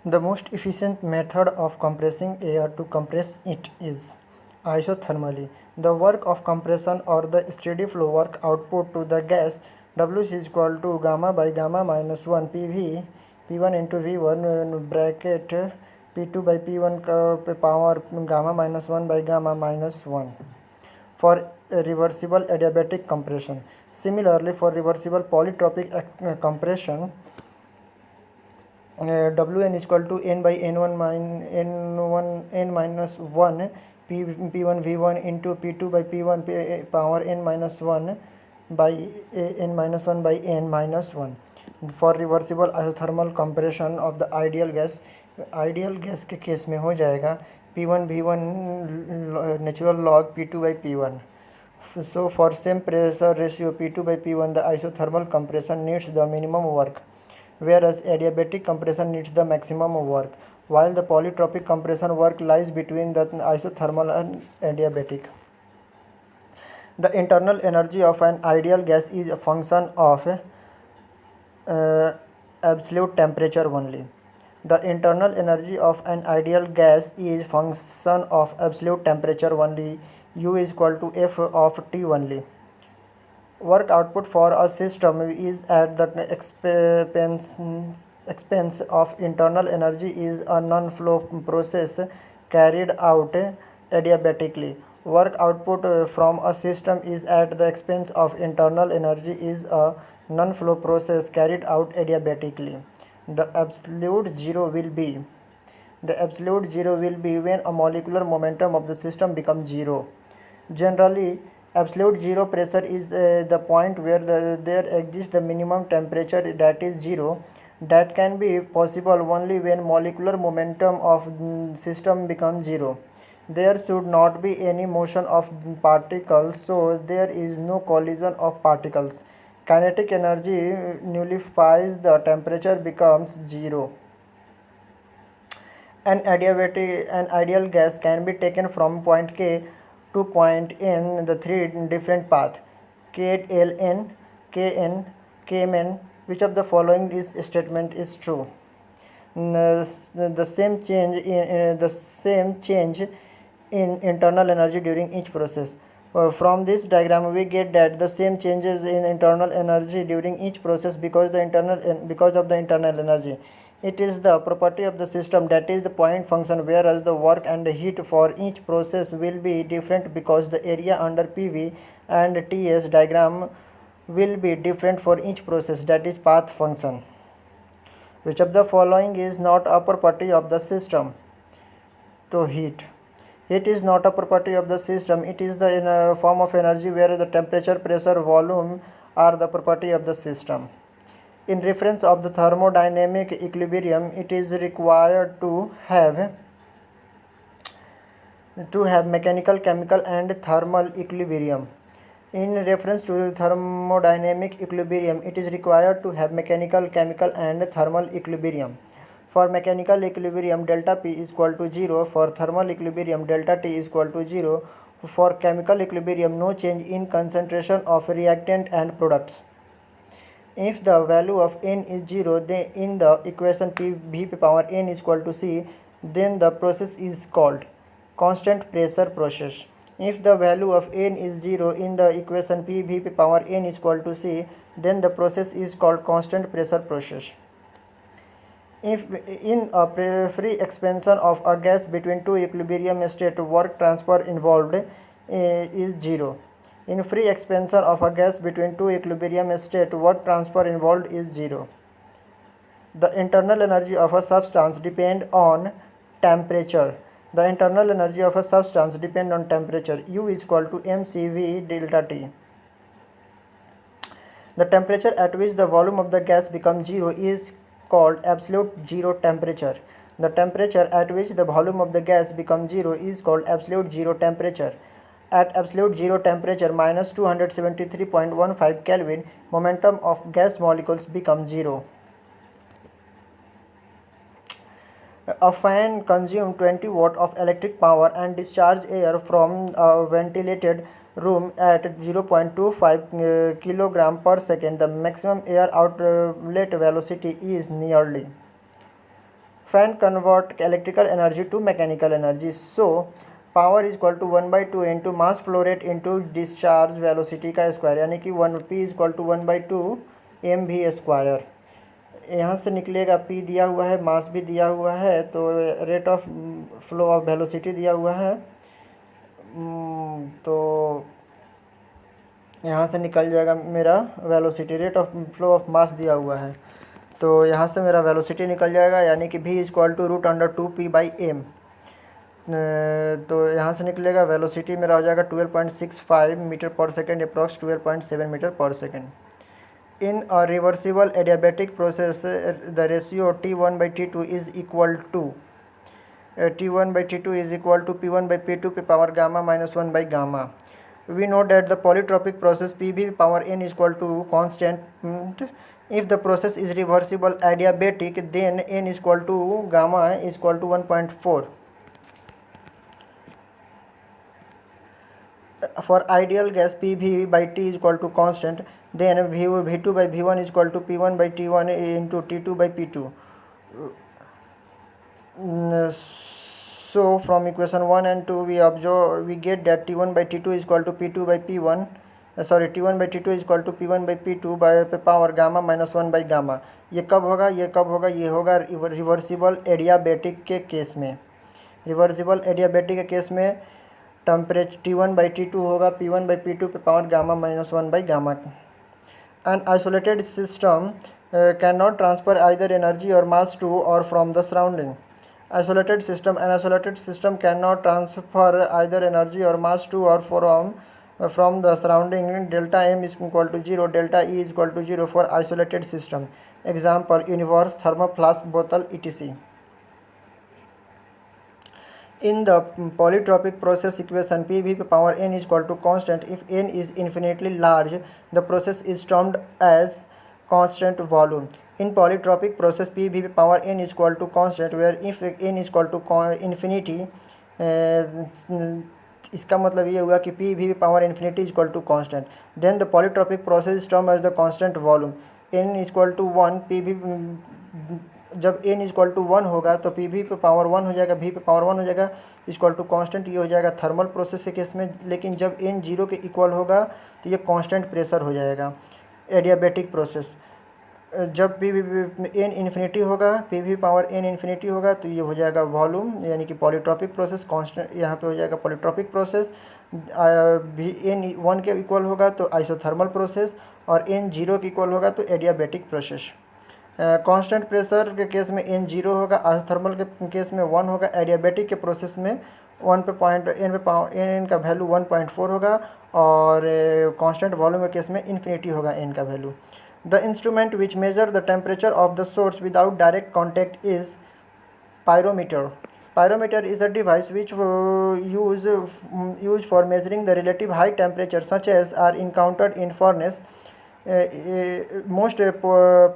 The most efficient method of compressing air to compress it is isothermally. The work of compression or the steady flow work output to the gas W is equal to gamma by gamma minus 1 PV P1 into V1 bracket P2 by P1 power gamma minus 1 by gamma minus 1 for reversible adiabatic compression. Similarly, for reversible polytropic compression, Wn is equal to n by n minus 1 P1 V1 into P2 by P1 power n minus 1 by n minus 1 by n minus 1 for reversible isothermal compression of the ideal gas के case में हो जाएगा P1 V1 natural log P2 by P1. So for same pressure ratio P2 by P1, the isothermal compression needs the minimum work, whereas adiabatic compression needs the maximum work, while the polytropic compression work lies between the isothermal and adiabatic. The internal energy of an ideal gas is a function of absolute temperature only. The internal energy of an ideal gas is function of absolute temperature only. U is equal to F of T only. Work output for a system is at the expense of internal energy is a non-flow process carried out adiabatically. Work output from a system is at the expense of internal energy is a non-flow process carried out adiabatically. The absolute zero will be when a molecular momentum of the system becomes zero. Generally, absolute zero pressure is the point where there exists the minimum temperature that is zero. That can be possible only when molecular momentum of system becomes zero. There should not be any motion of particles, so there is no collision of particles. Kinetic energy nullifies the temperature becomes zero. An ideal gas can be taken from point K to point N the three different paths KLN, KN, KMN. Which of the following statement is true? The same change in internal energy during each process. From this diagram we get that the same changes in internal energy during each process because of the internal energy. It is the property of the system, that is the point function, whereas the work and heat for each process will be different because the area under PV and TS diagram will be different for each process, that is path function. Which of the following is not a property of the system? So heat is not a property of the system. It is the form of energy where the temperature, pressure, volume are the property of the system. In reference of the thermodynamic equilibrium, it is required to have mechanical, chemical and thermal equilibrium. In reference to thermodynamic equilibrium, it is required to have mechanical, chemical and thermal equilibrium. For mechanical equilibrium, delta P is equal to 0. For thermal equilibrium, delta T is equal to 0. For chemical equilibrium, no change in concentration of reactant and products. If the value of n is 0, then in the equation V power n is equal to C, then the process is called constant pressure process. If the value of n is 0 in the equation V power n is equal to C, then the process is called constant pressure process. If in a free expansion of a gas between two equilibrium state, work transfer involved is 0. In free expansion of a gas between two equilibrium state, work transfer involved is 0. The internal energy of a substance depend on temperature. The internal energy of a substance depend on temperature. U is equal to mCV delta T. The temperature at which the volume of the gas becomes 0 is called absolute zero temperature. The temperature at which the volume of the gas becomes 0 is called absolute zero temperature. At absolute zero temperature minus 273.15 Kelvin, momentum of gas molecules becomes 0. A fan consumes 20 watt of electric power and discharge air from a ventilated room at 0.25 kilogram per second. The maximum air outlet velocity is nearly. fan convert electrical energy to mechanical energy. So power is equal to 1/2 into mass flow rate into discharge velocity का square, यानी कि 1p is equal to 1/2 mv square. यहाँ से निकलेगा p दिया हुआ है, मास भी दिया हुआ है, तो rate of flow of velocity दिया हुआ है. तो यहाँ से निकल जाएगा मेरा velocity. Rate of flow of mass दिया हुआ है, तो यहाँ से मेरा वेलोसिटी निकल जाएगा, यानी कि v is equal to √2p/m. तो यहाँ से निकलेगा वेलोसिटी मेरा हो जाएगा 12.65 metre per second, approx 12.7 metre per second. In a reversible adiabatic process the ratio T1/T2 is equal to T1/T2 is equal to P1/P2 पे पावर गामा -1/गामा. We know that the polytropic process PV power n is equal to constant. If the process is reversible adiabatic, then n is equal to gamma is equal to 1.4. For ideal gas PV/T is equal to constant, then V2/V1 is equal to P1/T1 into T2/P2. So from equation 1 and 2 we get that T1/T2 is equal to P2/P1. T1/T2 is equal to P1/P2 by power gamma -1/गामा. ये कब होगा? ये होगा reversible adiabatic के case में. Reversible adiabatic के case में टेम्परेचर T1/T2 होगा P1/P2 पे पावर गामा -1/गामा. An isolated system cannot transfer either energy or mass to or from the surrounding. An isolated system cannot transfer either energy or mass to or from the surrounding. Delta M is equal to 0, delta E is equal to 0 for isolated system. Example: universe, thermal flask, bottle, etc. In the polytropic process equation, PV power n is equal to constant. If n is infinitely large, the process is termed as constant volume. In polytropic process, PV power n is equal to constant, where if n is equal to infinity, इसका मतलब ये हुआ कि PV power infinity is equal to constant. Then the polytropic process is termed as the constant volume. n is equal to 1, PV जब n is equal to 1 होगा तो PV पे power 1 हो जाएगा, V पे पावर 1 हो जाएगा, इक्वल टू कांस्टेंट. ये हो जाएगा थर्मल प्रोसेस के केस में. लेकिन जब n 0 के इक्वल होगा तो ये कांस्टेंट प्रेशर हो जाएगा. एडियाबैटिक प्रोसेस जब भी n इन्फिनिटी होगा, PV पावर n इन्फिनिटी होगा, तो ये हो जाएगा वॉल्यूम, यानी कि पॉलीट्रॉपिक प्रोसेस. कांस्टेंट यहाँ पे हो जाएगा पॉलीट्रॉपिक प्रोसेस. n 1 के इक्वल होगा तो आइसोथर्मल प्रोसेस, और n 0 के इक्वल होगा तो एडियाबैटिक प्रोसेस. कांस्टेंट प्रेशर के केस में n 0 होगा, आइसोथर्मल के केस में 1 होगा, एडियाबैटिक के प्रोसेस में n का वैल्यू 1.4 होगा, और कांस्टेंट वॉल्यूम के केस में इन्फिनिटी होगा n का value. The instrument which measures the temperature of the source without direct contact is pyrometer. Pyrometer is a device which used for measuring the relative high temperature such as are encountered in furnace. Most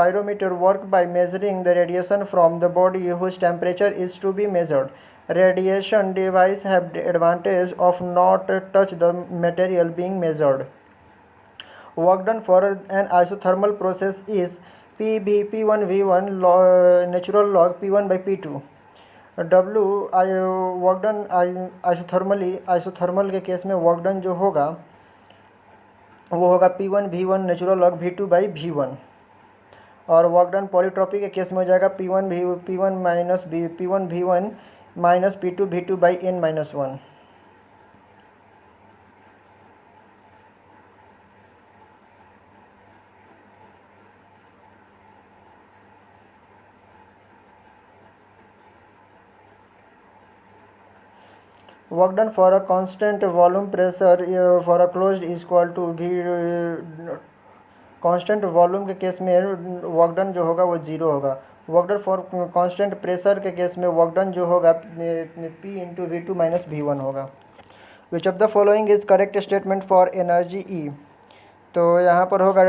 pyrometer work by measuring the radiation from the body whose temperature is to be measured. Radiation device have the advantage of not touch the material being measured. Work done for an isothermal process is P1V1 natural log P1/P2. Work done isothermal के case में work done जो होगा वो होगा P1V1 natural log V2/V1. और work done polytropic के case में हो जाएगा P1V1 minus P2V2/n-1. Work done for a constant volume pressure for a closed is equal to V. Constant volume के केस में वर्क डन जो होगा वो 0 होगा. Work done for constant pressure के केस में वर्क डन जो होगा P into V2 minus V1 होगा. Which of the following is correct statement for energy E. तो यहाँ पर होगा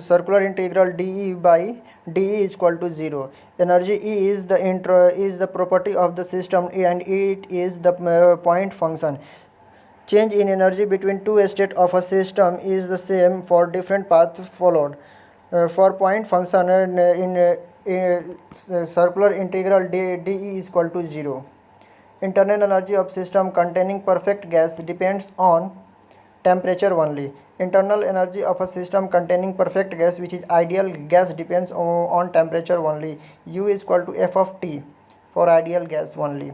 circular integral dE is equal to 0. Energy E is the property of the system and it is the point function. Change in energy between two states of a system is the same for different paths followed. For point function in circular integral dE is equal to 0. Internal energy of system containing perfect gas depends on temperature only. Internal energy of a system containing perfect gas, which is ideal gas, depends on temperature only. U is equal to F of T for ideal gas only.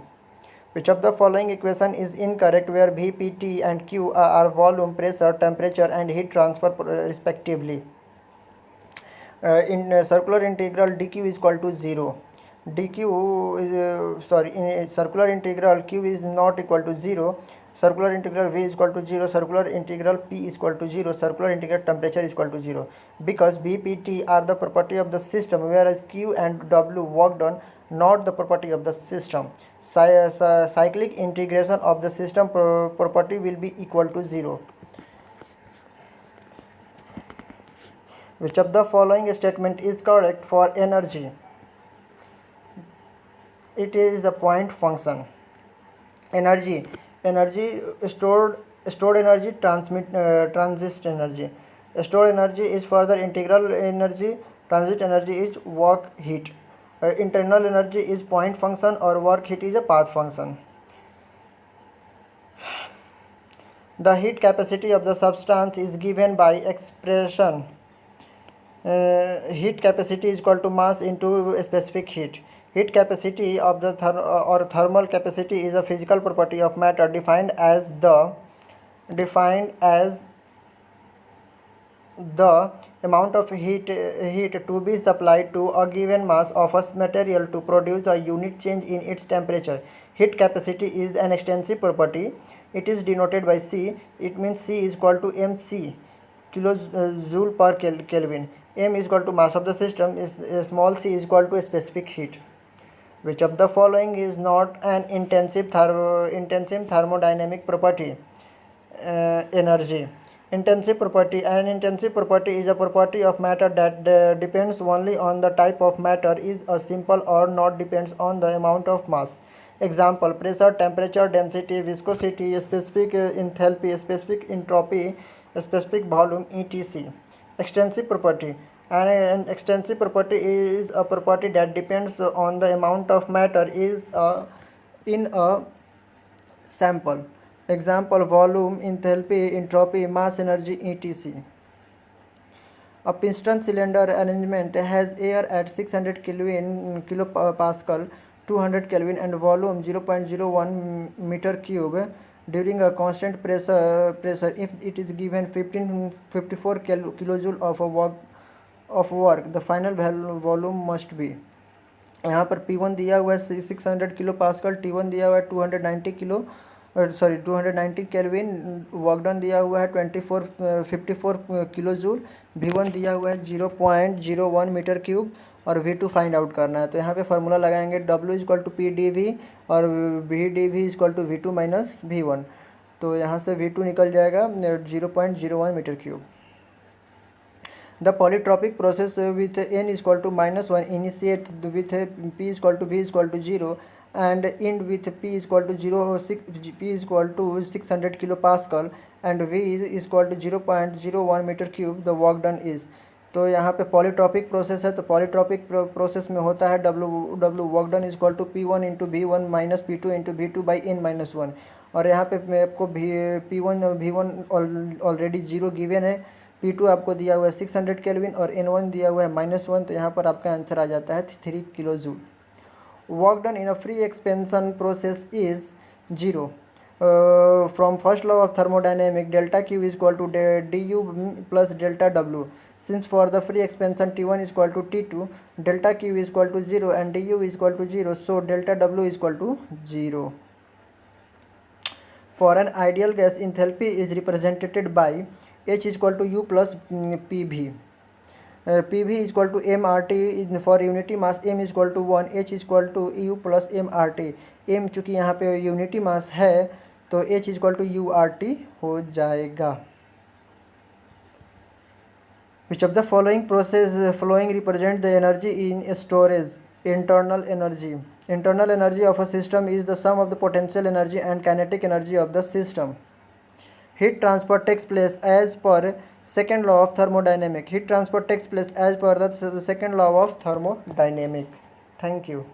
Which of the following equation is incorrect, where V, P, T and Q are volume, pressure, temperature and heat transfer respectively? In circular integral dq is equal to 0. dq is in circular integral q is not equal to 0. Circular integral v is equal to 0. Circular integral p is equal to 0. Circular integral temperature is equal to 0, because b, p, t are the property of the system, whereas q and w work done not the property of the system. Cyclic integration of the system property will be equal to 0. Which of the following statement is correct for energy? It is the point function. Energy stored energy, transit energy. Stored energy is further integral energy. Transit energy is work heat. Internal energy is point function, or work heat is a path function. The heat capacity of the substance is given by expression heat capacity is equal to mass into specific heat. Heat capacity of the thermal capacity is a physical property of matter defined as the amount of heat to be supplied to a given mass of a material to produce a unit change in its temperature. Heat capacity is an extensive property. It is denoted by C. It means C is equal to mc, kilojoule per Kelvin. M is equal to mass of the system. Small c is equal to specific heat. Which of the following is not an intensive thermodynamic property? Energy. Intensive property. An intensive property is a property of matter that depends only on the type of matter, is a simple or not depends on the amount of mass. Example: pressure, temperature, density, viscosity, specific enthalpy, specific entropy, specific volume, etc. Extensive property. An extensive property is a property that depends on the amount of matter in a sample. Example: volume, enthalpy, entropy, mass, energy, etc. A piston cylinder arrangement has air at 600 kilopascal, 200 Kelvin and volume 0.01 meter cube during a constant pressure. If it is given 54 kilojoule of work, the final volume must be. यहाँ पर P1 दिया हुआ है 600 kilo pascal, T1 दिया हुआ है 290 kelvin, work done दिया हुआ है 54 किलो जूल, V1 दिया हुआ है 0.01 मीटर क्यूब और V2 फाइंड आउट करना है। तो यहाँ पे फार्मूला लगाएंगे W equal to P D V और V D V equal to V2 minus V1। तो यहाँ से V2 निकल जाएगा 0.01 metre cube. The polytropic process with n is equal to -1 initiate with p is equal to v is equal to 0 and end with p is equal to p is equal to 600 kilopascal and v is equal to 0.01 meter cube. The work done is, तो यहाँ पे polytropic process है, तो polytropic process में होता है W work done is equal to P1 into V1 minus P2 into V2 by n-1। और यहाँ पे मैं आपको P1 V1 ऑलरेडी 0 गिवन है, P2 आपको दिया हुआ है 600 केल्विन और n1 दिया हुआ है -1। तो यहाँ पर आपका आंसर आ जाता है 3 kilo joule. Work done in a free expansion process is 0। From first law of thermodynamic delta Q is equal to du plus delta W। Since for the free expansion T1 is equal to T2, delta Q is equal to 0 and du is equal to 0, so delta W is equal to 0. For an ideal gas, enthalpy is represented by H is equal to U plus PV. PV is equal to mRT for unity mass, M is equal to 1, H is equal to U plus mRT। M चूँकि यहाँ पे unity मास है तो H is equal to URT हो जाएगा। Which of the following represent the energy in storage? Internal energy. Internal energy of a system is the sum of the potential energy and kinetic energy of the system. Heat transfer takes place as per Second law of thermodynamic. Heat transport takes place as per the second law of thermodynamic. Thank you.